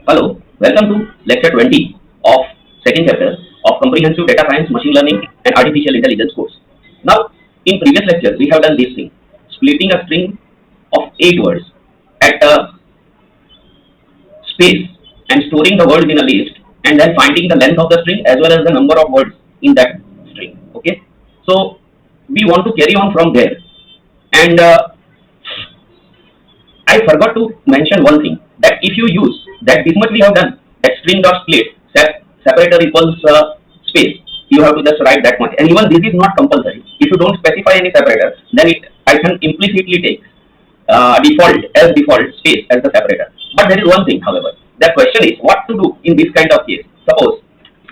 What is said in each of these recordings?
Hello, welcome to lecture 20 of second chapter of Comprehensive Data Science, Machine Learning and Artificial Intelligence course. Now, in previous lectures, we have done this thing, splitting a string of 8 words at a space and storing the words in a list and then finding the length of the string as well as the number of words in that string. Okay, so we want to carry on from there. And I forgot to mention one thing, that if you use that this much we have done, that string dot split separator equals space, you have to just write that much. And even this is not compulsory. If you don't specify any separator, then I can implicitly take default space as the separator. But there is one thing, however. The question is what to do in this kind of case. Suppose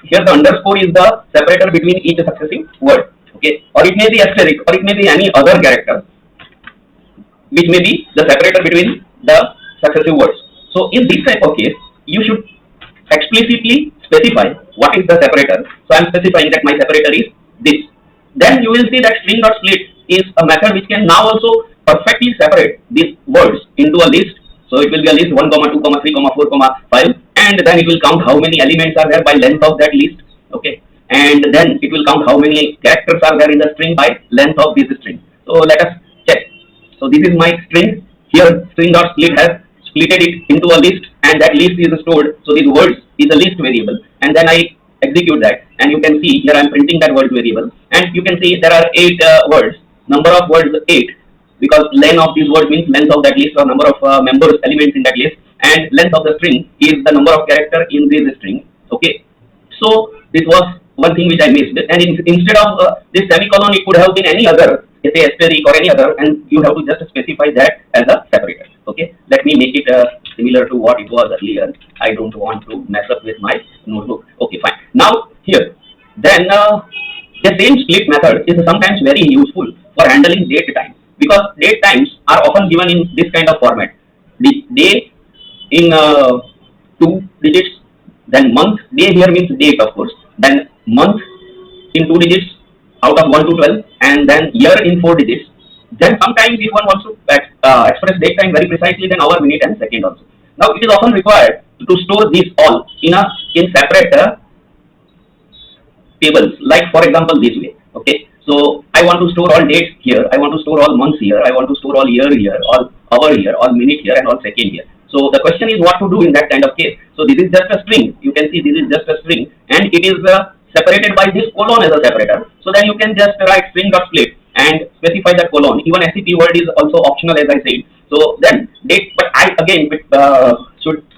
here the underscore is the separator between each successive word. Okay, or it may be asterisk, or it may be any other character which may be the separator between the successive words. So in this type of case, you should explicitly specify what is the separator. So I am specifying that my separator is this. Then you will see that string dot split is a method which can now also perfectly separate these words into a list. So it will be a list 1, 2, 3, 4, 5, and then it will count how many elements are there by length of that list. Okay, and then it will count how many characters are there in the string by length of this string. So let us check. So this is my string. Here string dot split has splitted it into a list, and that list is stored. So these words is a list variable, and then I execute that, and you can see here I am printing that word variable, and you can see there are 8 words. Number of words 8, because len of these words means length of that list or number of members elements in that list, and length of the string is the number of character in this string. Okay, so this was one thing which I missed, and instead of this semicolon, it could have been any other, say asterisk or any other, and you have to just specify that as a separator. Okay, let me make it similar to what it was earlier. I don't want to mess up with my notebook. Okay, fine. Now here, then the same split method is sometimes very useful for handling date time, because date times are often given in this kind of format. The day in 2 digits, then month. Day here means date, of course. Then month in 2 digits out of 1 to 12, and then year in 4 digits. Then sometimes if one wants to express date time very precisely, then hour, minute and second also. Now it is often required to store these all in separate tables, like for example this way. Okay, so I want to store all dates here, I want to store all months here, I want to store all year here, all hour here, all minute here, and all second here. So the question is what to do in that kind of case. So this is just a string. You can see this is just a string, and it is separated by this colon as a separator. So then you can just write string dot split and specify that colon. Even SCP word is also optional, as I said. So then date, but I again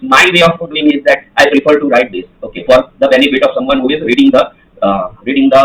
my way of doing is that I prefer to write this. Okay, for the benefit of someone who is reading the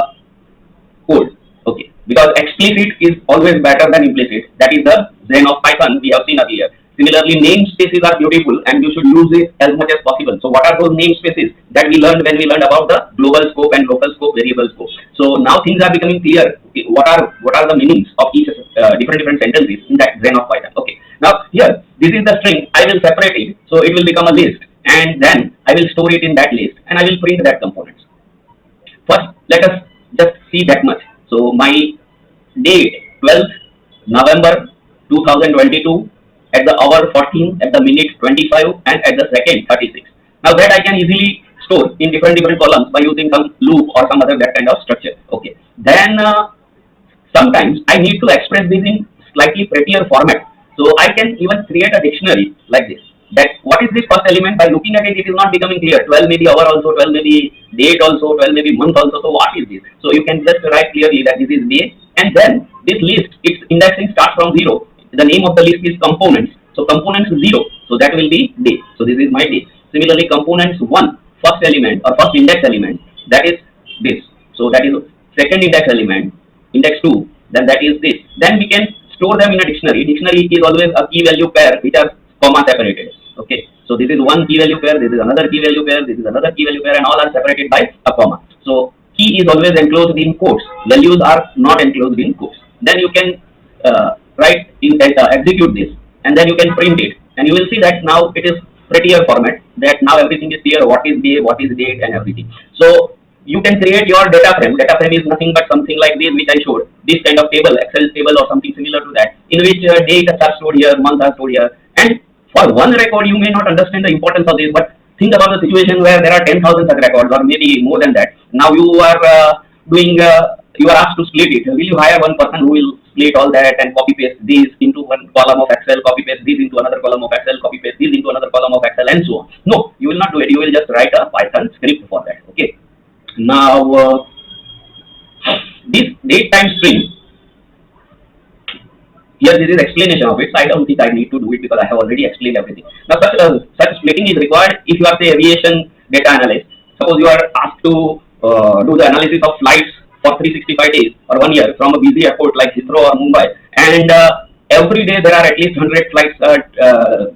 code. Okay, because explicit is always better than implicit. That is the zen of Python we have seen earlier. Similarly, namespaces are beautiful, and you should use it as much as possible. So what are those namespaces that we learned when we learned about the global scope and local scope, variable scope? So now things are becoming clear. Okay, what are the meanings of each different sentences in that zen of Python? Okay, now here this is the string. I will separate it, so it will become a list, and then I will store it in that list, and I will print that components. First, let us just see that much. So my date 12th November 2022. At the hour 14, at the minute 25, and at the second 36. Now that I can easily store in different columns by using some loop or some other that kind of structure. Okay. Then sometimes I need to express this in slightly prettier format. So I can even create a dictionary like this. That what is this first element? By looking at it, it is not becoming clear. 12 may be hour also, 12 may be date also, 12 may be month also. So what is this? So you can just write clearly that this is day, and then this list, its indexing starts from 0. The name of the list is components. So components 0. So that will be day. So this is my day. Similarly, components 1, first element or first index element, that is this. So that is second index element, index 2, then that is this. Then we can store them in a dictionary. Dictionary is always a key value pair which are comma separated. Okay. So this is one key value pair, this is another key value pair, this is another key value pair, and all are separated by a comma. So key is always enclosed in quotes. Values are not enclosed in quotes. Then you can execute this, and then you can print it, and you will see that now it is prettier format, that now everything is clear, what is day, what is date, and everything. So you can create your data frame. Data frame is nothing but something like this which I showed, this kind of table, Excel table or something similar to that, in which dates are stored here, months are stored here, and for one record you may not understand the importance of this, but think about the situation where there are 10,000 such records or maybe more than that. Now you are you are asked to split it. Will you hire one person who will split all that and copy paste these into one column of Excel, copy paste these into another column of Excel, copy paste these into another column of Excel, and so on? No, you will not do it. You will just write a Python script for that. Okay. Now this date time string. Here this is explanation of it. So I don't think I need to do it because I have already explained everything. Now such splitting is required if you are say aviation data analyst. Suppose you are asked to do the analysis of flights for 365 days or 1 year from a busy airport like Heathrow or Mumbai, and every day there are at least 100 flights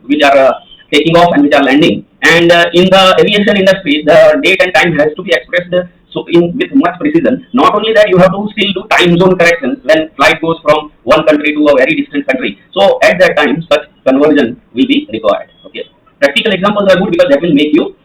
which are taking off and which are landing. And in the aviation industry, the date and time has to be expressed with much precision. Not only that, you have to still do time zone corrections when flight goes from one country to a very distant country. So at that time, such conversion will be required. Okay. Practical examples are good because that will make you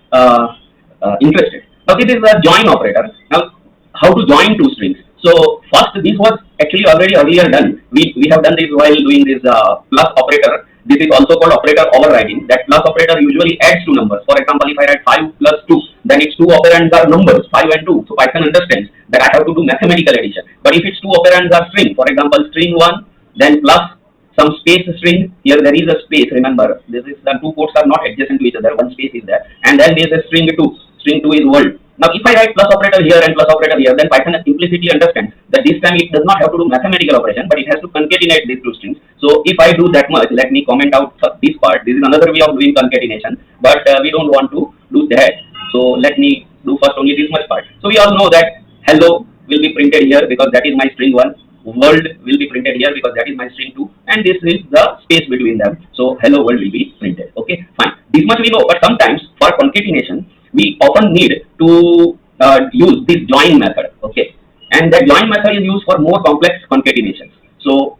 interested. Now this is a join operator. Now how to join two strings? So first, this was actually already earlier done. We have done this while doing this plus operator. This is also called operator overriding. That plus operator usually adds two numbers. For example, if I write 5 plus 2, then its two operands are numbers, 5 and 2. So Python understands that I have to do mathematical addition. But if its two operands are string, for example, string 1, then plus some space string, here there is a space, remember, this is the two quotes are not adjacent to each other, one space is there. And then there is a string 2. String 2 is world. Now, if I write plus operator here and plus operator here, then Python implicitly understands that this time it does not have to do mathematical operation, but it has to concatenate these two strings. So, if I do that much, let me comment out this part. This is another way of doing concatenation, but we don't want to do that. So, let me do first only this much part. So, we all know that hello will be printed here because that is my string 1. World will be printed here because that is my string 2, and this is the space between them. So, hello world will be printed. Okay, fine. This much we know, but sometimes for concatenation, we often need to use this join method. Okay, and that join method is used for more complex concatenations. So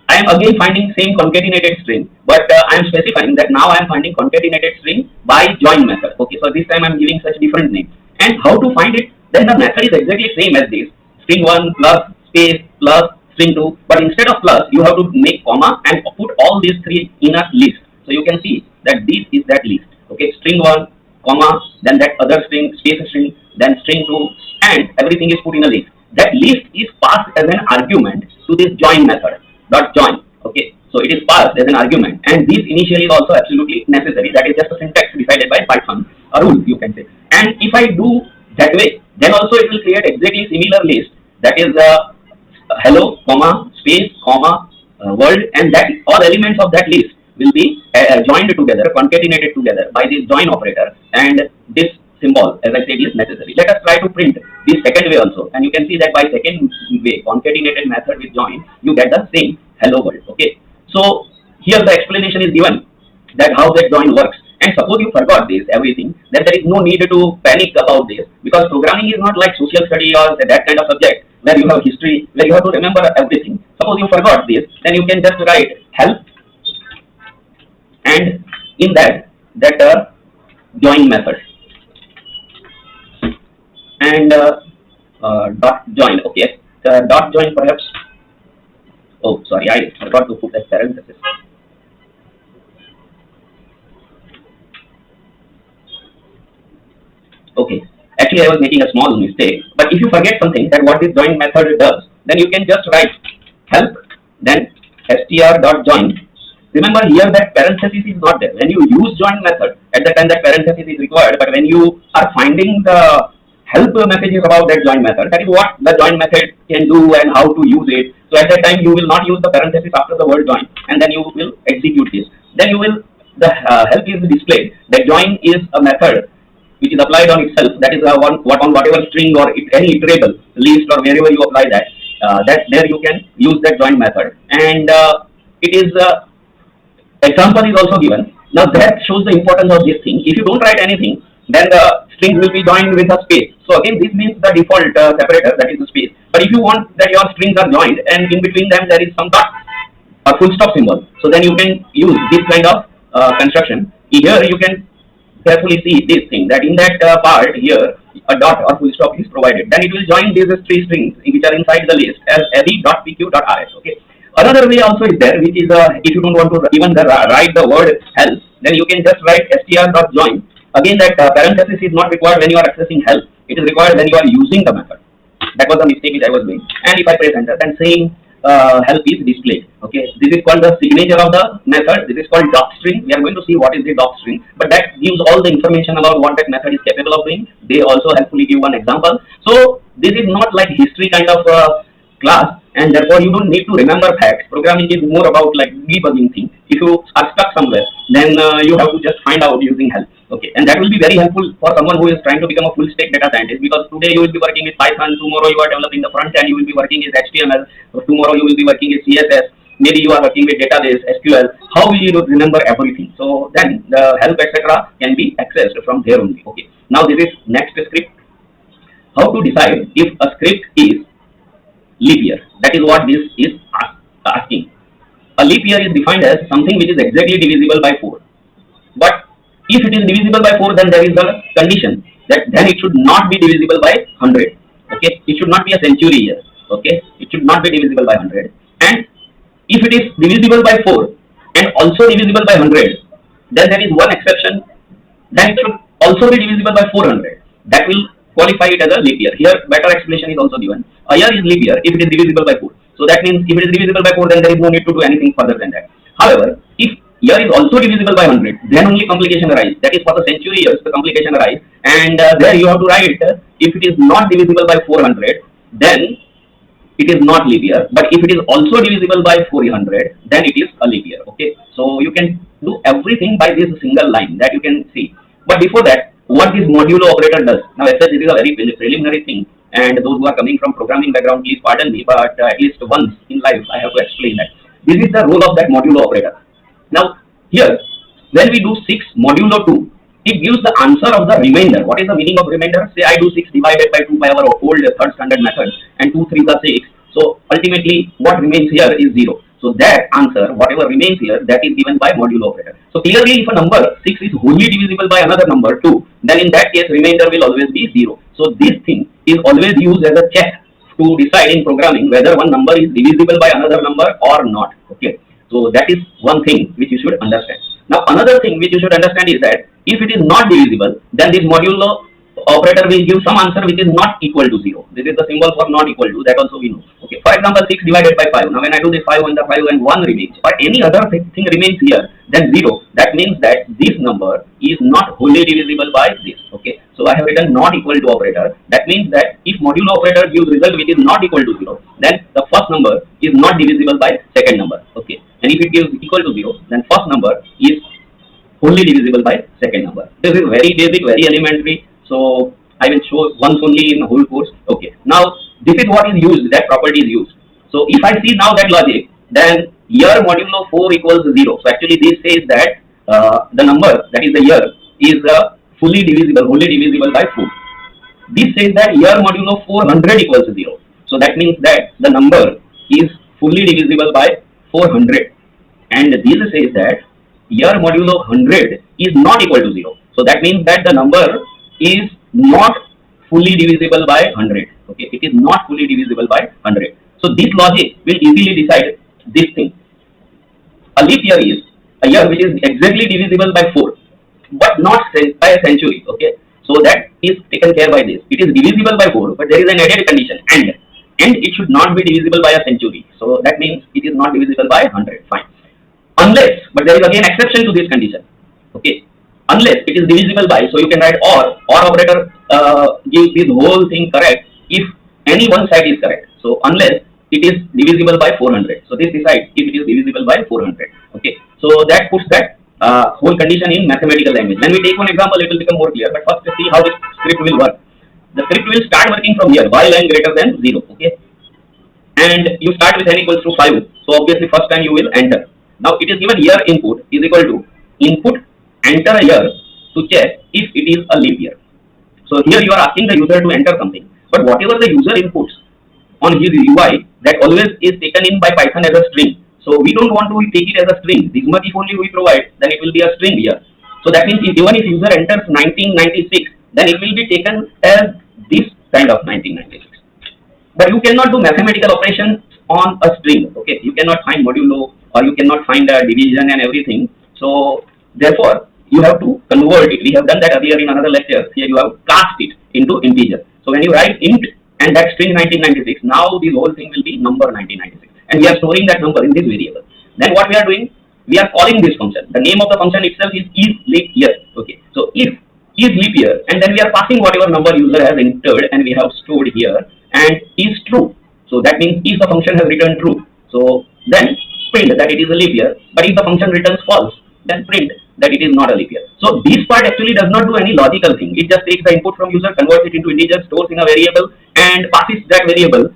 I am again finding same concatenated string, but I am specifying that now I am finding concatenated string by join method. Okay, so this time I am giving such different name. And how to find it? Then the method is exactly same as this: string 1 plus space plus string 2. But instead of plus, you have to make comma and put all these three in a list. So you can see that this is that list. Okay, string 1, comma, then that other string, space string, then string 2, and everything is put in a list. That list is passed as an argument to this join method, dot join. Okay, so it is passed as an argument, and this initially is also absolutely necessary. That is just a syntax decided by Python, a rule you can say. And if I do that way, then also it will create exactly similar list. That is hello, comma, space, comma, world, and that all elements of that list will be joined together, concatenated together by this join operator, and this symbol, as I said, is necessary. Let us try to print this second way also, and you can see that by second way, concatenated method with join, you get the same hello world. Okay, so here the explanation is given that how that join works. And suppose you forgot this everything, then there is no need to panic about this, because programming is not like social study or that kind of subject where you have history, where you have to remember everything. Suppose you forgot this, then you can just write help, and in that join method, and dot join. Okay, dot join perhaps. Oh, sorry, I forgot to put that parenthesis. Okay, actually I was making a small mistake. But if you forget something that what this join method does, then you can just write help, then str.join. Remember here that parenthesis is not there. When you use join method, at the time that parenthesis is required, but when you are finding the help messages about that join method, that is what the join method can do and how to use it. So at that time you will not use the parenthesis after the word join, and then you will execute this. Then you will, the help is displayed. The join is a method which is applied on itself. That is on whatever string or any iterable list or wherever you apply that, that there you can use that join method. And it is example is also given. Now that shows the importance of this thing. If you don't write anything, then the string will be joined with a space. So again, this means the default separator, that is the space. But if you want that your strings are joined and in between them there is some dot or full stop symbol, so then you can use this kind of construction. Here you can carefully see this thing, that in that part here a dot or full stop is provided. Then it will join these three strings which are inside the list as every.pq.rs. Okay. Another way also is there, which is if you don't want to even write the word help, then you can just write str.join Again, that parenthesis is not required when you are accessing help. It is required when you are using the method. That was the mistake which I was doing. And if I press enter, then saying help is displayed. Okay, this is called the signature of the method. This is called doc string. We are going to see what is the doc string, but that gives all the information about what that method is capable of doing. They also helpfully give one example. So this is not like history kind of class, and therefore you don't need to remember facts. Programming is more about like debugging thing. If you are stuck somewhere, then you have to just find out using help. Okay, and that will be very helpful for someone who is trying to become a full stack data scientist, because today you will be working with Python, tomorrow you are developing the front end, you will be working with HTML, tomorrow you will be working with CSS, maybe you are working with database, SQL. How will you remember everything? So then the help etc. can be accessed from there only. Okay, now this is next script. How to decide if a script is leap year? That is what this is asking. A leap year is defined as something which is exactly divisible by 4. But if it is divisible by 4, then there is a condition that then it should not be divisible by 100. Okay, it should not be a century year. Okay, it should not be divisible by 100. And if it is divisible by 4 and also divisible by 100, then there is one exception. Then it should also be divisible by 400. That will qualify it as a leap year. Here, better explanation is also given. A year is leap year if it is divisible by 4. So that means if it is divisible by 4, then there is no need to do anything further than that. However, if year is also divisible by 100, then only complication arises. That is for the century years, the complication arises. And there you have to write, if it is not divisible by 400, then it is not leap year. But if it is also divisible by 400, then it is a leap year. Okay, so you can do everything by this single line that you can see. But before that, what this modulo operator does. Now, I said this is a very preliminary thing, and those who are coming from programming background, please pardon me, but at least once in life I have to explain that. This is the role of that modulo operator. Now, here, when we do 6 modulo 2, it gives the answer of the remainder. What is the meaning of remainder? Say I do 6 divided by 2 by our old third standard method, and 2 3 are 6. So ultimately, what remains here is 0. So that answer, whatever remains here, that is given by modulo operator. So clearly, if a number 6 is wholly divisible by another number 2, then in that case, remainder will always be 0. So this thing is always used as a check to decide in programming whether one number is divisible by another number or not. Okay. So that is one thing which you should understand. Now another thing which you should understand is that if it is not divisible, then this modulo operator will give some answer which is not equal to 0. This is the symbol for not equal to, that also we know. Okay, for example, 6 divided by 5. Now when I do the 5 and the 5 and 1 remains, but any other thing remains here, then 0. That means that this number is not wholly divisible by this. Okay, so I have written not equal to operator. That means that if modulo operator gives result which is not equal to 0, then the first number is not divisible by second number. Okay, and if it gives equal to 0, then first number is wholly divisible by second number. This is very basic, very elementary. So I will show once only in the whole course. Okay. Now this is what is used, that property is used. So if I see now that logic, then year modulo 4 equals 0. So actually this says that the number, that is the year, is fully divisible, wholly divisible by 4. This says that year modulo 400 equals 0. So that means that the number is fully divisible by 400. And this says that year modulo 100 is not equal to 0. So that means that the number is not fully divisible by 100. Okay, it is not fully divisible by 100. So this logic will easily decide this thing. A leap year is a year which is exactly divisible by 4, but not by a century. Okay, so that is taken care by this. It is divisible by 4, but there is an added condition, and it should not be divisible by a century. So that means it is not divisible by 100. Fine. Unless, but there is again exception to this condition. Okay, unless it is divisible by, so you can write or operator gives this whole thing correct if any one side is correct. So unless it is divisible by 400, so this decides if it is divisible by 400. Okay, so that puts that whole condition in mathematical language. When we take one example, it will become more clear. But first, see how this script will work. The script will start working from here, while n greater than 0. Okay, and you start with n equals to 5. So obviously, first time you will enter. Now it is given year input is equal to input enter a year to check if it is a leap year. So here you are asking the user to enter something, but whatever the user inputs on his UI, that always is taken in by Python as a string. So we don't want to take it as a string. This much if only we provide, then it will be a string here. So that means even if user enters 1996, then it will be taken as this kind of 1996. But you cannot do mathematical operations on a string. Okay, you cannot find modulo, or you cannot find a division and everything. So therefore, you have to convert it. We have done that earlier in another lecture. Here you have cast it into integer. So when you write int and that string 1996, now the whole thing will be number 1996, and we are storing that number in this variable. Then what we are doing? We are calling this function. The name of the function itself is leap year. Okay. So if is leap year, and then we are passing whatever number user has entered, and we have stored here, and is true. So that means if the function has returned true, so then print that it is a leap year. But if the function returns false, then print that it is not a leap year. So this part actually does not do any logical thing. It just takes the input from user, converts it into integer, stores in a variable, and passes that variable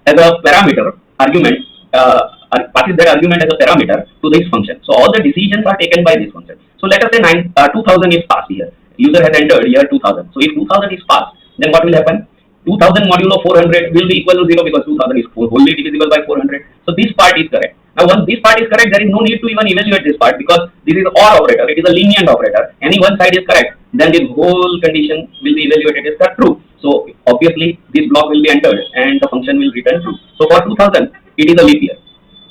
as a parameter argument. Passes that argument as a parameter to this function. So all the decisions are taken by this function. So let us say 2000 is passed here. User has entered year 2000. So if 2000 is passed, then what will happen? 2000 modulo 400 will be equal to 0 because 2000 is wholly divisible by 400. So this part is correct. Now once this part is correct, there is no need to even evaluate this part because this is OR operator. It is a lenient operator. Any one side is correct, then this whole condition will be evaluated as true. So obviously this block will be entered and the function will return true. So for 2000, it is a leap year.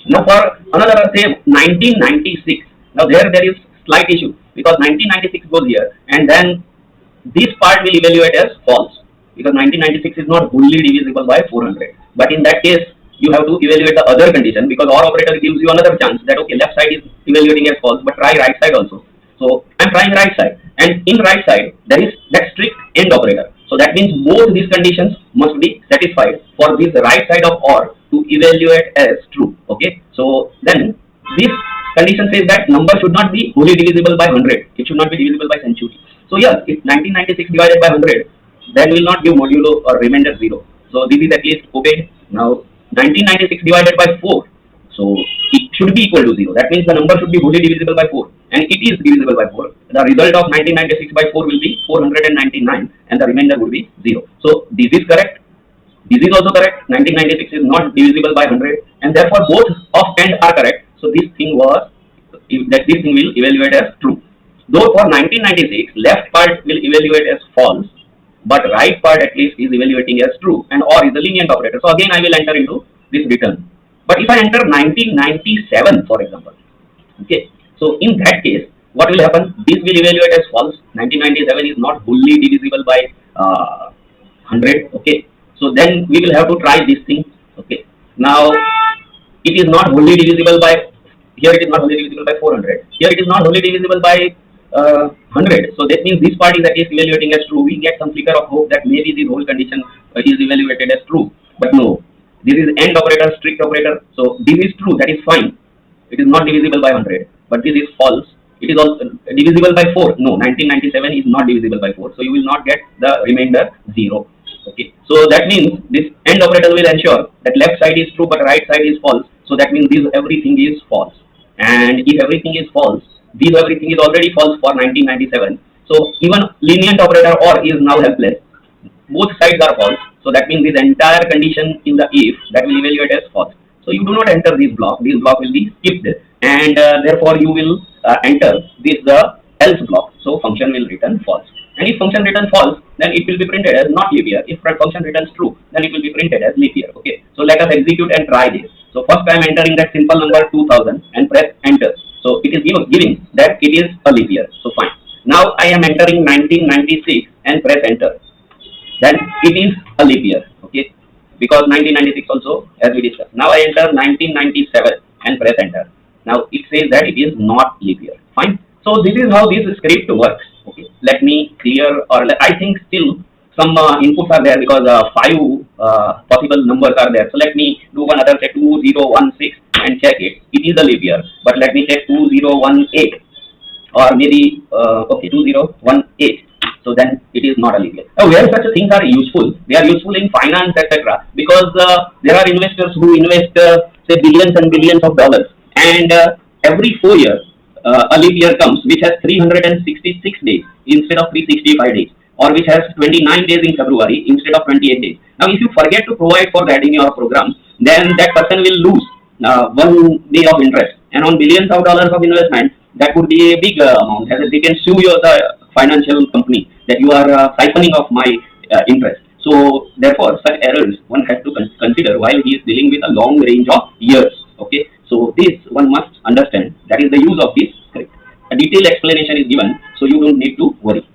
Now for another say 1996, now there is slight issue because 1996 goes here and then this part will evaluate as false because 1996 is not wholly divisible by 400. But in that case, you have to evaluate the other condition because OR operator gives you another chance that okay, left side is evaluating as false, but try right side also. So I'm trying right side, and in right side there is that strict AND operator. So that means both these conditions must be satisfied for this right side of OR to evaluate as true. Okay, so then this condition says that number should not be wholly divisible by 100. It should not be divisible by century. So yes, if 1996 divided by 100, then will not give modulo or remainder 0. So this is at least obeyed. Now 1996 divided by 4, so it should be equal to 0. That means the number should be wholly divisible by 4, and it is divisible by 4. The result of 1996 by 4 will be 499, and the remainder would be 0. So this is correct. This is also correct. 1996 is not divisible by 100, and therefore both of and are correct. So this thing will evaluate as true. Though for 1996, left part will evaluate as false, but right part at least is evaluating as true, and OR is a lenient operator. So again I will enter into this return. But if I enter 1997 for example, okay, so in that case what will happen? This will evaluate as false. 1997 is not wholly divisible by 100. Okay, so then we will have to try this thing. Okay, now it is not wholly divisible by, here it is not wholly divisible by 400. Here it is not wholly divisible by 100. So that means this part is at least evaluating as true. We get some flicker of hope that maybe the whole condition is evaluated as true. But no, this is AND operator, strict operator. So this is true, that is fine. It is not divisible by 100. But this is false. It is also divisible by 4. No, 1997 is not divisible by 4. So you will not get the remainder 0. Okay. So that means this AND operator will ensure that left side is true but right side is false. So that means everything is false. And if everything is false, everything is already false for 1997. So even lenient operator OR is now helpless. Both sides are false. So that means this entire condition in the if that will evaluate as false. So you do not enter this block. This block will be skipped, and therefore you will enter this else block. So function will return false. And if function returns false, then it will be printed as not leap year. If function returns true, then it will be printed as leap year. Okay. So let us execute and try this. So first I am entering that simple number 2000 and press enter. So it is giving that it is a leap year. So fine. Now I am entering 1996 and press enter. Then it is a leap year. Okay. Because 1996 also, as we discussed. Now I enter 1997 and press enter. Now it says that it is not leap year. Fine. So this is how this script works. Okay. Let me clear, or I think still some inputs are there because 5 possible numbers are there. So let me do one other, say 2016 and check it. It is a leap year, but let me check 2018 or maybe okay 2018. So then it is not a leap year. Now where such things are useful, they are useful in finance, etc. Because there are investors who invest say billions and billions of dollars, and every 4 years a leap year comes which has 366 days instead of 365 days, or which has 29 days in February instead of 28 days. Now if you forget to provide for that in your program, then that person will lose 1 day of interest, and on billions of dollars of investment, that would be a big amount, as they can sue the financial company that you are siphoning of my interest. So therefore such errors one has to consider while he is dealing with a long range of years. Okay, so this one must understand. That is the use of this script. a detailed explanation is given, so you don't need to worry.